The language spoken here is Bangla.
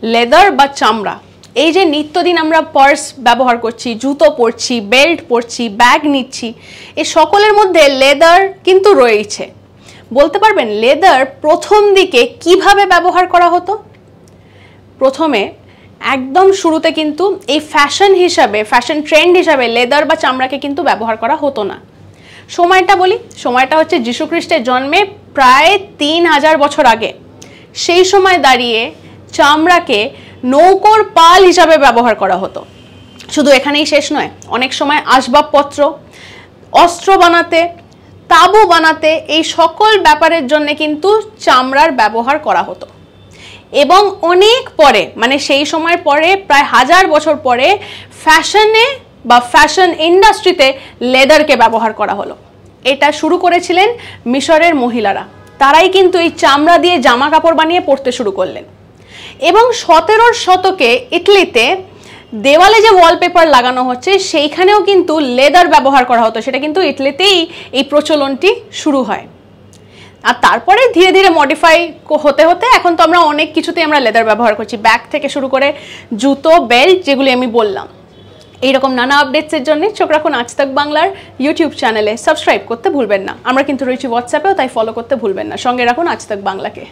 লেদার বা চামড়া, এই যে নিত্যদিন আমরা পার্স ব্যবহার করছি, জুতো পরছি, বেল্ট পরছি, ব্যাগ নিচ্ছি, এই সকলের মধ্যে লেদার কিন্তু রয়েছে। বলতে পারবেন লেদার প্রথম দিকে কিভাবে ব্যবহার করা হতো? প্রথমে একদম শুরুতে কিন্তু এই ফ্যাশন হিসাবে, ফ্যাশন ট্রেন্ড হিসাবে লেদার বা চামড়াকে কিন্তু ব্যবহার করা হতো না। সময়টা বলি, সময়টা হচ্ছে যীশু খ্রিস্টের জন্মে প্রায় 3000 বছর আগে। সেই সময় দাঁড়িয়ে চামড়াকে নৌকোর পাল হিসাবে ব্যবহার করা হতো। শুধু এখানেই শেষ নয়, অনেক সময় আসবাবপত্র, অস্ত্র বানাতে, তাঁবু বানাতে, এই সকল ব্যাপারের জন্য কিন্তু চামড়ার ব্যবহার করা হতো। এবং অনেক পরে, মানে সেই সময় পরে প্রায় 1000 বছর পরে ফ্যাশনে বা ফ্যাশন ইন্ডাস্ট্রিতে লেদারকে ব্যবহার করা হলো। এটা শুরু করেছিলেন মিশরের মহিলারা। তারাই কিন্তু এই চামড়া দিয়ে জামা কাপড় বানিয়ে পরতে শুরু করলেন। এবং 17 শতকে ইটালিতে দেওয়ালে যে ওয়ালপেপার লাগানো হচ্ছে সেইখানেও কিন্তু লেদার ব্যবহার করা হতো। সেটা কিন্তু ইটালিতেই এই প্রচলনটি শুরু হয়। আর তারপরে ধীরে ধীরে মডিফাই হতে হতে এখন তো আমরা অনেক কিছুতেই আমরা লেদার ব্যবহার করছি, ব্যাগ থেকে শুরু করে জুতো, বেল্ট, যেগুলি আমি বললাম। এইরকম নানা আপডেটসের জন্য চোখ রাখুন আজ তাক বাংলার ইউটিউব চ্যানেলে। সাবস্ক্রাইব করতে ভুলবেন না। আমরা কিন্তু রয়েছি হোয়াটসঅ্যাপেও, তাই ফলো করতে ভুলবেন না। সঙ্গে রাখুন আজ তাক বাংলাকে।